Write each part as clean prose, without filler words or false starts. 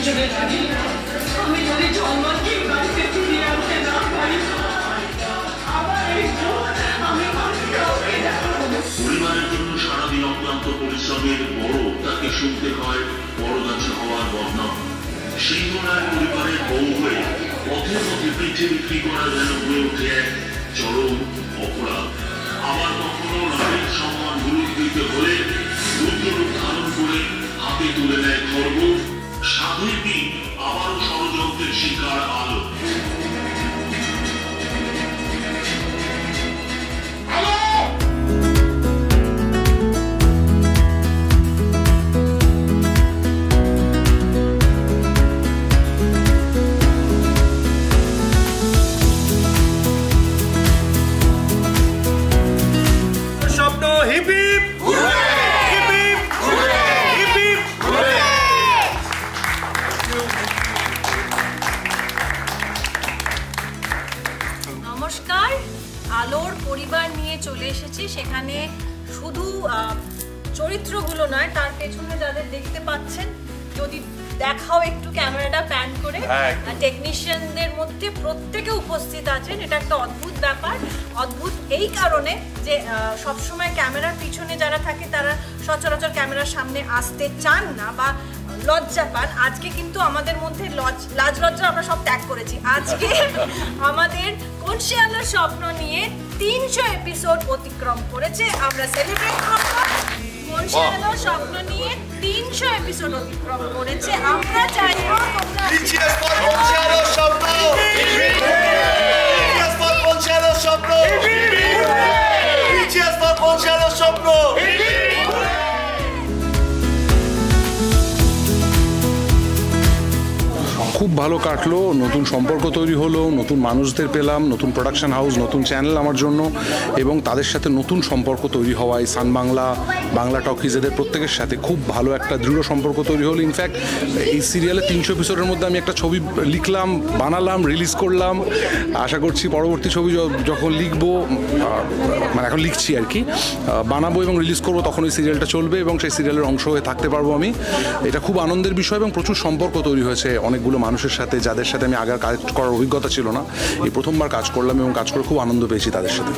পিছনে থাকি, আমি যদি জন্মকে বাড়িতে ফিরিয়ে আনতে না পারি, আবার আমি পরিবারের জন্য সারাদিন অক্লান্ত পরিশ্রমের পরও তাকে শুনতে হয় বড়গাছা হওয়ার বদনাম। সিংহরায় পরিবারের বউ হয়ে পথে পথে পিঠে বিক্রি করা যেন হয়ে ওঠে এক চরম অপরাধ। আবার কখনো নারীর সম্মান গুরুত্ব দিতে হলে রুদ্ররূপ ধারণ করে হাতে তুলে নেয় খর্ব। সাধুই আবারও ষড়যন্ত্রের শিকার আলো। নমস্কার, আলোর পরিবার নিয়ে চলে এসেছি। সেখানে শুধু চরিত্রগুলো নয়, তার পেছনে যাদের দেখতে পাচ্ছেন, যদি দেখাও একটু ক্যামেরাটা প্যান করে, টেকনিশিয়ানদের মধ্যে প্রত্যেকে উপস্থিত আছেন। এটা একটা অদ্ভুত ব্যাপার। অদ্ভুত এই কারণে যে সবসময় ক্যামেরার পিছনে যারা থাকে তারা সচরাচর ক্যামেরার সামনে আসতে চান না বা লজ্জা পান। আজকে কিন্তু আমাদের মধ্যে লাজ লজ্জা আমরা সব ত্যাগ করেছি। আজকে আমাদের কোন সে আলোর স্বপ্ন নিয়ে 300 এপিসোড অতিক্রম করেছে। আমরা সেলিব্রেট করব। কোন সে আলোর স্বপ্ন নিয়ে 300 এপিসোড অতিক্রম করেছে। আমরা চাইবো তোমরা খুব ভালো কাটলো, নতুন সম্পর্ক তৈরি হলো, নতুন মানুষদের পেলাম, নতুন প্রোডাকশন হাউস, নতুন চ্যানেল আমার জন্য, এবং তাদের সাথে নতুন সম্পর্ক তৈরি হওয়ায় সান বাংলা, বাংলা টকিজ এদের প্রত্যেকের সাথে খুব ভালো একটা দৃঢ় সম্পর্ক তৈরি হলো। ইনফ্যাক্ট এই সিরিয়ালে 300 এপিসোডের মধ্যে আমি একটা ছবি লিখলাম, বানালাম, রিলিজ করলাম। আশা করছি পরবর্তী ছবি যখন লিখবো, মানে এখন লিখছি আর কি, বানাবো এবং রিলিজ করবো, তখন ওই সিরিয়ালটা চলবে এবং সেই সিরিয়ালের অংশ হয়ে থাকতে পারবো আমি। এটা খুব আনন্দের বিষয় এবং প্রচুর সম্পর্ক তৈরি হয়েছে অনেকগুলো মানুষের সাথে, যাদের সাথে আমি আগে কাজ করার অভিজ্ঞতা ছিল না। এই প্রথমবার কাজ করলাম এবং কাজ করে খুব আনন্দ পেয়েছি তাদের সাথে।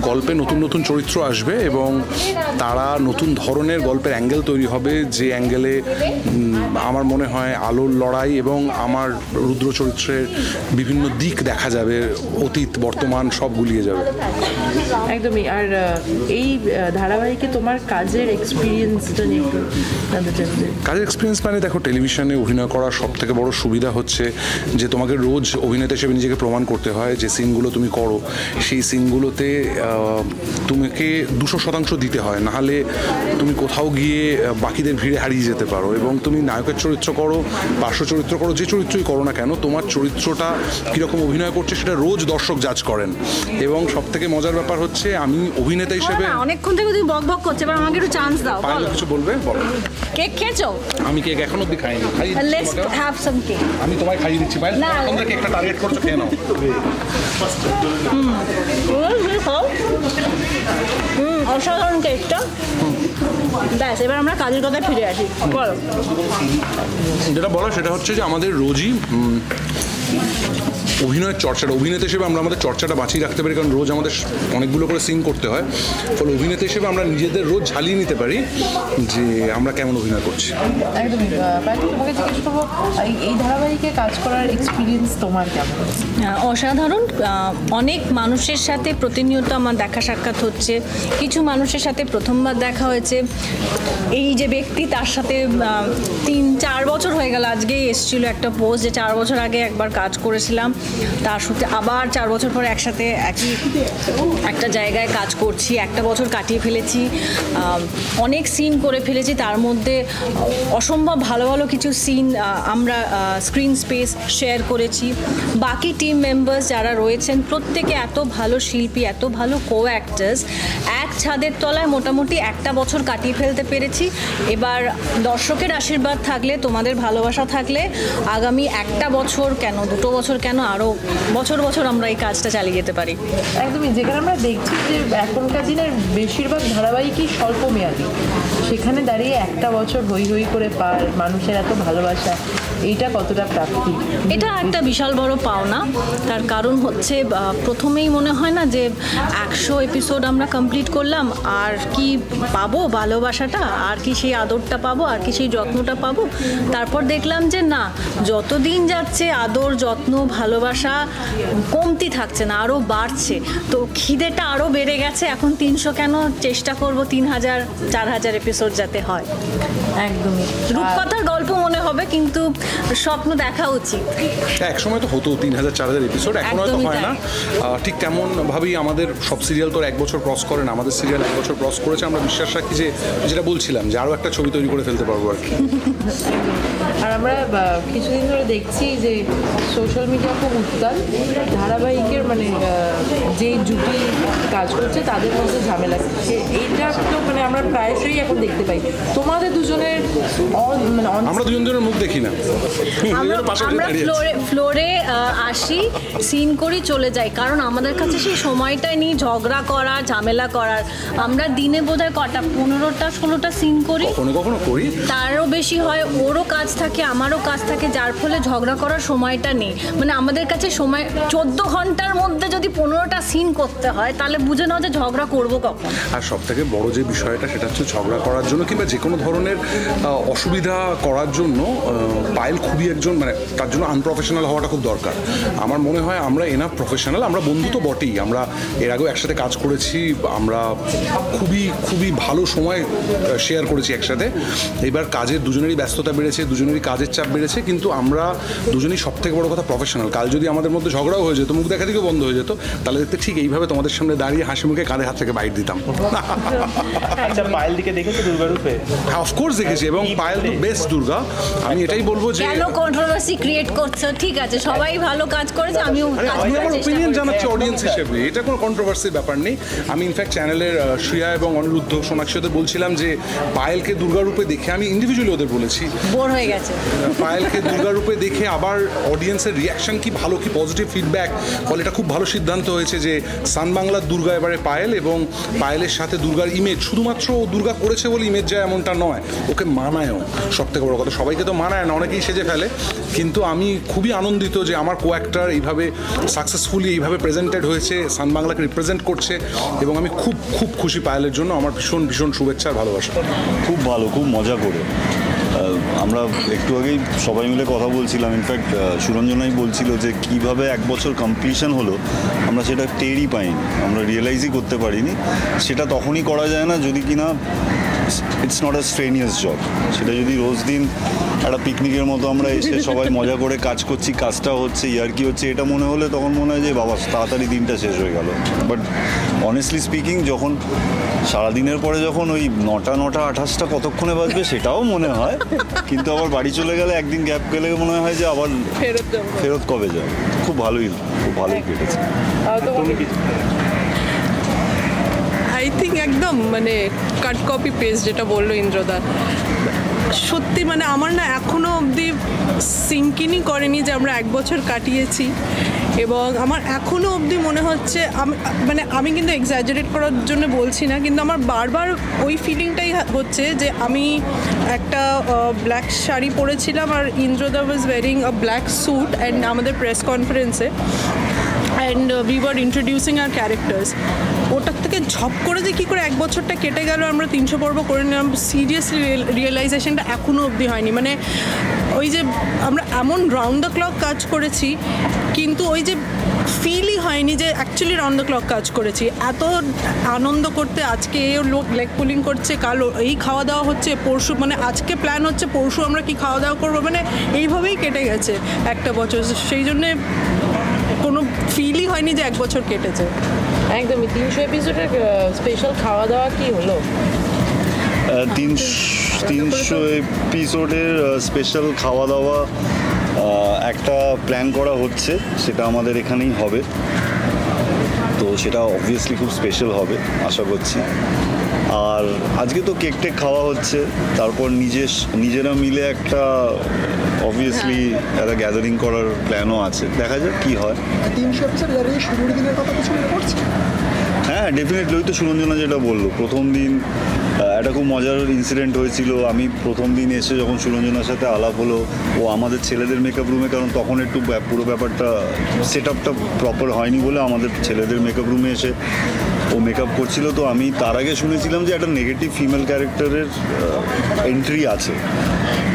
গল্পে নতুন নতুন চরিত্র আসবে এবং তারা নতুন ধরনের গল্পের অ্যাঙ্গেল তৈরি হবে, যে অ্যাঙ্গেলে আমার মনে হয় আলোর লড়াই এবং আমার রুদ্র চরিত্রের বিভিন্ন দিক দেখা যাবে, অতীত বর্তমান সব গুলিয়ে যাবে। একদমই। আর এই ধারাবাহিকে তোমার কাজের এক্সপিরিয়েন্সটা নিয়ে কাজের এক্সপিরিয়েন্স মানে দেখো, টেলিভিশনে অভিনয় করার সব থেকে বড় সুবিধা হচ্ছে যে তোমাকে রোজ অভিনেতা হিসেবে নিজেকে প্রমাণ করতে হয়। যে সিনগুলো তুমি করো সেই সিনগুলোতে তোমাকে 200% দিতে হয়, নাহলে তুমি কোথাও গিয়ে বাকিদের ভিড়ে হারিয়ে যেতে পারো। এবং তুমি নায়কের চরিত্র করো, পার্শ্ব চরিত্র করো, যে চরিত্রই করো না কেন, তোমার চরিত্রটা কীরকম অভিনয় করছে সেটা রোজ দর্শক জাজ করেন। এবং সব থেকে মজার ব্যাপার হচ্ছে আমি অভিনেতা হিসেবে অনেকক্ষণ থেকে তুমি বক বক করছে, এবার আমাকে একটু চান্স দাও। কিছু বলবে? বলো। কেক খেয়েছো? আমি কেক এখনো অব্দি খাইনি। Let's have some cake. আমি তোমায় খাইয়ে দিচ্ছি ভাই, তোমরা কেকটা টার্গেট করছো, খেয়ে নাও। অসাধারণ কেকটা। ব্যাস, এবার আমরা কাজের কথায় ফিরে আসি। বলো। যেটা বলা সেটা হচ্ছে যে আমাদের রোজই অভিনয়ের চর্চাটা, অভিনেতা হিসেবে আমরা আমাদের চর্চাটা বাঁচিয়ে রাখতে পারি, কারণ রোজ আমাদের অনেকগুলো করে সিন করতে হয়। ফলে অভিনেতা হিসেবে আমরা নিজেদের রোজ ঝালিয়ে নিতে পারি যে আমরা কেমন অভিনয় করছি। একদমই। তোমাকে জিজ্ঞেস করবো, এই ধারাবাহিকে কাজ করার এক্সপিরিয়েন্স তোমার কেমন? অসাধারণ। অনেক মানুষের সাথে প্রতিনিয়ত আমার দেখা সাক্ষাৎ হচ্ছে। কিছু মানুষের সাথে প্রথমবার দেখা হয়েছে। এই যে ব্যক্তি, তার সাথে 3-4 বছর হয়ে গেল। আজকেই এসেছিল একটা পোস্ট যে 4 বছর আগে একবার কাজ করেছিলাম, তার সাথে আবার 4 বছর পরে একসাথে একই একটা জায়গায় কাজ করছি। একটা বছর কাটিয়ে ফেলেছি, অনেক সিন করে ফেলেছি। তার মধ্যে অসম্ভব ভালো ভালো কিছু সিন আমরা স্ক্রিন স্পেস শেয়ার করেছি। বাকি টিম মেম্বার্স যারা রয়েছেন প্রত্যেকে এত ভালো শিল্পী, এত ভালো কো অ্যাক্টার্স। এক ছাদের তলায় মোটামুটি একটা বছর কাটিয়ে ফেলতে পেরেছি। এবার দর্শকের আশীর্বাদ থাকলে, তোমাদের ভালোবাসা থাকলে আগামী 1 বছর কেন, 2 বছর কেন, আরও আরও বছর বছর আমরা এই কাজটা চালিয়ে যেতে পারি। একদমই, যেখানে আমরা দেখছি যে এখনকার দিনের বেশিরভাগ ধারাবাহিকই স্বল্প মেয়াদী, সেখানে দাঁড়িয়ে একটা বছর হই হই করে পার, মানুষের এত ভালোবাসা, এইটা কতটা প্রাপ্তি? এটা একটা বিশাল বড় পাওনা। তার কারণ হচ্ছে প্রথমেই মনে হয় না যে 100 এপিসোড আমরা কমপ্লিট করলাম, আর কি পাবো ভালোবাসাটা, আর কি সেই আদরটা পাবো, আর কি সেই যত্নটা পাবো। তারপর দেখলাম যে না, যতদিন যাচ্ছে আদর যত্ন ভালোবাসা কমতি থাকছে না, আরও বাড়ছে। তো খিদেটা আরও বেড়ে গেছে। এখন 300 কেন, চেষ্টা করব 3000 4000 এপিসোড যাতে হয়। একদমই রূপকথার গল্প মনে হবে, কিন্তু স্বপ্ন দেখা উচিত। এক সময় তো হতো 3000 4000 এপিসোড, এখন হয়তো হয় না। ঠিক তেমন ভাবেই আমাদের সব সিরিয়াল তো 1 বছর ক্রস করে না, আমাদের সিরিয়াল 1 বছর ক্রস করেছে। আমরা বিশ্বাস রাখি যে, যেটা বলছিলাম, যে আরও একটা ছবি তৈরি করে ফেলতে পারবো আর কি। আর আমরা কিছুদিন ধরে দেখছি যে সোশ্যাল মিডিয়া খুব উত্তাল, ধারাবাহিকের মানে যে জুটি কাজ করছে তাদের মধ্যে ঝামেলা, এইটা তো মানে আমরা প্রায়শই এখন দেখতে পাই। তোমাদের দুজনের আমরা দুজনের মুখ দেখি না, আমরা ফ্লোরে আসি, সিন করি, চলে যাই, কারণ আমাদের কাছে সেই সময়টাই নেই ঝগড়া করা ঝামেলা করার। আমরা দিনে বোধহয় 15টা 16টা সিন করি, কখনো করি, তারও বেশি হয়। ওরও কাজ থাকে, আমারও কাজ থাকে, যার ফলে ঝগড়া করার সময়টা নেই। মানে আমাদের কাছে সময় 14 ঘন্টার মধ্যে যদি 15টা সিন করতে হয়, তাহলে বুঝে নাও যে ঝগড়া করবো কখন। আর সব থেকে বড় যে বিষয়টা, সেটা হচ্ছে ঝগড়া করার জন্য কিংবা যে কোনো ধরনের অসুবিধা করার জন্য পায়েল খুবই একজন, মানে তার জন্য আনপ্রফেশনাল হওয়াটা খুব দরকার। আমার মনে হয় আমরা এনাফ প্রফেশনাল। আমরা বন্ধু তো বটেই, আমরা এর আগেও একসাথে কাজ করেছি, আমরা খুবই ভালো সময় শেয়ার করেছি একসাথে। এবার কাজের দুজনেরই ব্যস্ততা বেড়েছে, দুজনেরই কাজের চাপ বেড়েছে, কিন্তু আমরা দুজনেই সব থেকে বড় কথা প্রফেশনাল। কাল যদি আমাদের মধ্যে ঝগড়াও হয়ে যেত, মুখ দেখা দিকেও বন্ধ হয়ে যেত, তাহলে দেখতে ঠিক এইভাবে তোমাদের সামনে দাঁড়িয়ে হাসি মুখে কাঁধে হাত থেকে বাইট দিতাম। আচ্ছা, পায়েল দিকে দেখেছো দুর্গারূপে? হ্যাঁ, অফকোর্স দেখেছি, এবং পায়েল তো বেস্ট দুর্গা। আমি এটাই বলবো যে কেন কন্ট্রোভার্সি ক্রিয়েট করছো? ঠিক আছে, সবাই ভালো কাজ করেছে, আমিও আমি আমার ওপিনিয়ন জানাচ্ছি অডিয়েন্স হিসেবে, এটা কোনো কন্ট্রোভার্সির ব্যাপার নেই। আমি ইনফ্যাক্ট চ্যানেলের শ্রিয়া এবং অনিরুদ্ধ সোনাক্ষী ওদের বলছিলাম যে পায়েলকে দুর্গারূপে দেখে, আমি ইন্ডিভিজুয়ালি ওদের বলেছি, বোর হয়ে গেছে পায়েলকে দুর্গারূপে দেখে আবার অডিয়েন্সের রিয়াকশন কি ভালো, কি পজিটিভ ফিডব্যাক, ফলে এটা খুব ভালো সিদ্ধান্ত হয়েছে যে সান বাংলার দুর্গা এবারে পায়েল, এবং পায়েলের সাথে দুর্গার ইমেজ, শুধুমাত্র দুর্গা করেছে বলে ইমেজ যায় এমনটা নয়, ওকে মানায়ও। সব থেকে বড় কথা, সবাইকে তো মানায় না, অনেকেই সেজে ফেলে, কিন্তু আমি খুবই আনন্দিত যে আমার কো অ্যাক্টর এইভাবে সাকসেসফুলি এইভাবে প্রেজেন্টেড হয়েছে, সান বাংলাকে রিপ্রেজেন্ট করছে, এবং আমি খুব খুশি পায়েলের জন্য। আমার ভীষণ শুভেচ্ছা আর ভালোবাসা। খুব ভালো, খুব মজা করে। আমরা একটু আগেই সবাই মিলে কথা বলছিলাম, ইনফ্যাক্ট সুরঞ্জনাই বলছিল যে কীভাবে 1 বছর কমপ্লিশন হলো, আমরা সেটা টেরই পাইনি, আমরা রিয়েলাইজই করতে পারিনি। সেটা তখনই করা যায় না যদি কিনা ইটস নট আ স্ট্রেনিয়াস জব। সেটা যদি রোজ দিন একটা পিকনিকের মতো আমরা এসে সবাই মজা করে কাজ করছি, কাজটা হচ্ছে, ইয়ার্কি হচ্ছে, এটা মনে হলে তখন মনে হয় যে বাবা তাড়াতাড়ি দিনটা শেষ হয়ে গেল। বাট অনেস্টলি স্পিকিং, যখন সারাদিনের পরে যখন ওই 9টা 28টা কতক্ষণে বাজবে সেটাও মনে হয়, কিন্তু আবার বাড়ি চলে গেলে একদিন গ্যাপ গেলে মনে হয় যে আবার ফেরত কবে যায়। খুব ভালোই কেটেছে। আই থিঙ্ক একদম মানে কাট কপি পেস্ট যেটা বললো ইন্দ্রদা, সত্যি মানে আমার না এখনও অবধি সিঙ্কিনই করেনি যে আমরা 1 বছর কাটিয়েছি, এবং আমার এখনও অবধি মনে হচ্ছে আমি কিন্তু এক্সাজারেট করার জন্য বলছি না, কিন্তু আমার বারবার ওই ফিলিংটাই হচ্ছে যে আমি একটা ব্ল্যাক শাড়ি পরেছিলাম আর ইন্দ্রদা was wearing a black suit and আমাদের প্রেস কনফারেন্সে, and we were introducing our characters. ওটার থেকে ঝপ করে যে কী করে 1 বছরটা কেটে গেল, আমরা 300 পর্ব করে নিলাম, সিরিয়াসলি রিয়েলাইজেশনটা এখনও অবধি হয়নি। মানে ওই যে আমরা এমন রাউন্ড দ্য ক্লক কাজ করেছি, কিন্তু ওই যে ফিলই হয়নি যে অ্যাকচুয়ালি রাউন্ড দ্য ক্লক কাজ করেছি। এত আনন্দ করতে, আজকে এই লোক লেগ পুলিং করছে, কাল এই খাওয়া দাওয়া হচ্ছে, পরশু মানে আজকে প্ল্যান হচ্ছে পরশু আমরা কি খাওয়া দাওয়া করবো, মানে এইভাবেই কেটে গেছে 1টা বছর। সেই জন্যে কোনো ফিলই হয়নি যে 1 বছর কেটেছে। একদমই। 300 এপিসোডের স্পেশাল খাওয়া দাওয়া কি হলো? 300 এপিসোডের স্পেশাল খাওয়া দাওয়া একটা প্ল্যান করা হচ্ছে, সেটা আমাদের এখানেই হবে। তো সেটা অবভিয়াসলি খুব স্পেশাল হবে আশা করছি। আর আজকে তো কেক টেক খাওয়া হচ্ছে, তারপর নিজেরা মিলে একটা অবভিয়াসলি একটা গ্যাদারিং করার প্ল্যানও আছে, দেখা যাক কী হয়। 300 এপিসোড শুরুর দিনের কথা কিছু মনে পড়ছে? হ্যাঁ ডেফিনেটলি, ওই তো সুরঞ্জনা যেটা বললো, প্রথম দিন একটা খুব মজার ইনসিডেন্ট হয়েছিল। আমি প্রথম দিন এসে যখন সুরঞ্জনার সাথে আলাপ হলো, ও আমাদের ছেলেদের মেকআপ রুমে, কারণ তখন একটু পুরো ব্যাপারটা সেট আপটা প্রপার হয়নি বলে আমাদের ছেলেদের মেকআপ রুমে এসে ও মেকআপ করছিল। তো আমি তার আগে শুনেছিলাম যে একটা নেগেটিভ ফিমেল ক্যারেক্টারের এন্ট্রি আছে।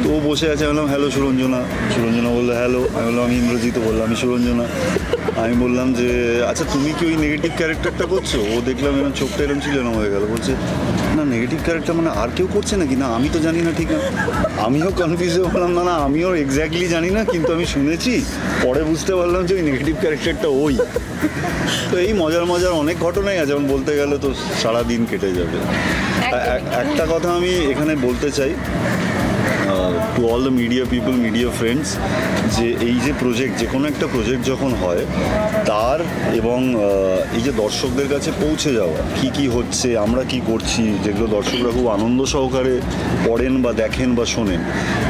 তো ও বসে আছে, আমি বললাম হ্যালো সুরঞ্জনা। সুরঞ্জনা বললো হ্যালো। আমি বললাম আমি ইন্দ্রজিৎ। বললাম আমি সুরঞ্জনা। আমি বললাম যে আচ্ছা তুমি কি ওই নেগেটিভ ক্যারেক্টারটা করছো? ও দেখলাম এরকম চোখটা এরকম ছিল না হয়ে গেল, বলছে না নেগেটিভ ক্যারেক্টার মানে আর কেউ করছে নাকি? না আমি তো জানি না। ঠিক না, আমিও কনফিউজ হয়ে বললাম না আমিও এক্স্যাক্টলি জানি না, কিন্তু আমি শুনেছি, পরে বুঝতে পারলাম যে ওই নেগেটিভ ক্যারেক্টারটা ওই। তো এই মজার অনেক ঘটনাই আছে, যেমন বলতে গেলে তো সারাদিন কেটে যাবে। একটা কথা আমি এখানে বলতে চাই to all the media people, media friends, যে এই যে প্রজেক্ট, যে কোনো একটা প্রজেক্ট যখন হয় তার এবং এই যে দর্শকদের কাছে পৌঁছে যাওয়া, কি হচ্ছে, আমরা কি করছি, যেগুলো দর্শকরা খুব আনন্দ সহকারে পড়েন বা দেখেন বা শোনেন,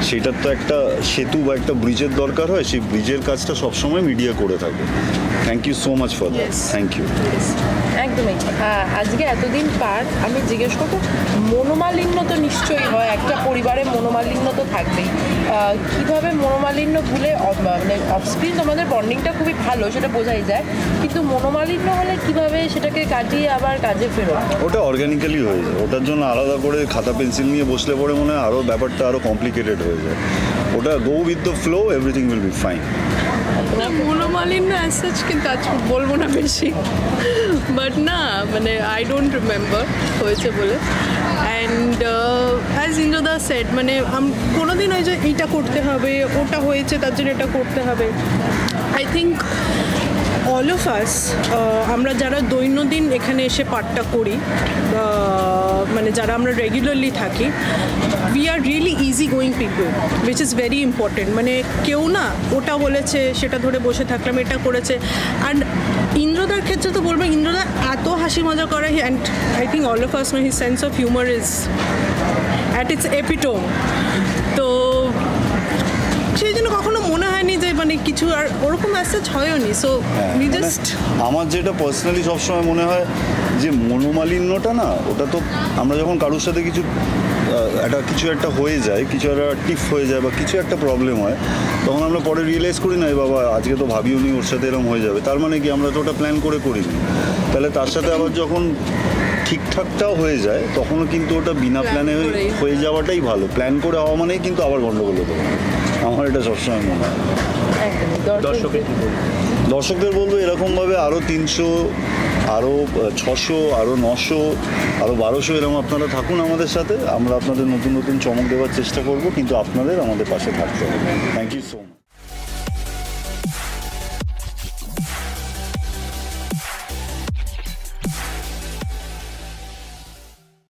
সেটার তো একটা সেতু বা একটা ব্রিজের দরকার হয়। সেই ব্রিজের কাজটা সবসময় মিডিয়া করে থাকে। Thank you so much for that. Thank you. একদমই। আজকে এতদিন পার আমি জিজ্ঞেস করবো, মনোমালিন্য তো নিশ্চয়ই হয়, একটা পরিবারে মনোমালিন্য তো থাকবেই। কীভাবে মনোমালিন্য ভুলে, মানে অফস্ক্রিন তোমাদের বন্ডিংটা খুবই ভালো, সেটা বোঝাই যায়, কিন্তু মনোমালিন্য হলে কিভাবে সেটাকে কাটিয়ে আবার কাজে ফেরো? ওটা অর্গ্যানিক্যালি হয়ে যায়, ওটার জন্য আলাদা করে খাতা পেন্সিল নিয়ে বসলে পরে মনে হয় আরও ব্যাপারটা আরও কমপ্লিকেটেড হয়ে যায়। ওটা go with the flow, everything will be fine. মনোমালিন্য অ্যাজ সাচ কিন্তু আজ বলবো না বেশি, বাট না মানে আই ডোন্ট রিমেম্বার হয়েছে বলে। অ্যান্ড অ্যাজ ইন্দ্রদা সেড, মানে কোনোদিন ওই যে এইটা করতে হবে, ওটা হয়েছে তার জন্য এটা করতে হবে। I think all of us, আমরা যারা দৈনন্দিন এখানে এসে পাঠটা করি, মানে যারা আমরা রেগুলারলি থাকি, we are really easy going people, which is very important. মানে কেউ না ওটা বলেছে সেটা ধরে বসে থাকলাম, এটা করেছে। অ্যান্ড ইন্দ্রদার ক্ষেত্রে তো বলবো, ইন্দ্রদা এত হাসি মজা করে, and I think all of us know his sense of humour is at it's epitome. তো সেই জন্য কখনো মনে হয়নি যে মানে কিছু আর ওরকম মেসেজ হয়নি। সো উই জাস্ট, আমার যেটা পার্সোনালি সবসময় মনে হয় যে মনোমালিন্যটা না, ওটা তো আমরা যখন কারোর সাথে কিছু একটা হয়ে যায়, কিছু একটা টিফ হয়ে যায় বা কিছু একটা প্রবলেম হয়, তখন আমরা পরে রিয়েলাইজ করি না বাবা আজকে তো ভাবিও নি ওর সাথে এরকম হয়ে যাবে। তার মানে কি আমরা তো ওটা প্ল্যান করে করিনি। তাহলে তার সাথে আবার যখন ঠিকঠাকটাও হয়ে যায়, তখনও কিন্তু ওটা বিনা প্ল্যানে হয়ে যাওয়াটাই ভালো। প্ল্যান করে হওয়া মানেই কিন্তু আবার গন্ডগোল হতে পারে, আমার এটা সবসময় মনে হয়। দর্শকদের বলবো এরকমভাবে আরও 300, আরও 600, আরও 900, আরও 1200 এরকম আপনারা থাকুন আমাদের সাথে। আমরা আপনাদের নতুন চমক দেওয়ার চেষ্টা করব, কিন্তু আপনাদের আমাদের পাশে থাকতে হবে। Thank you so much.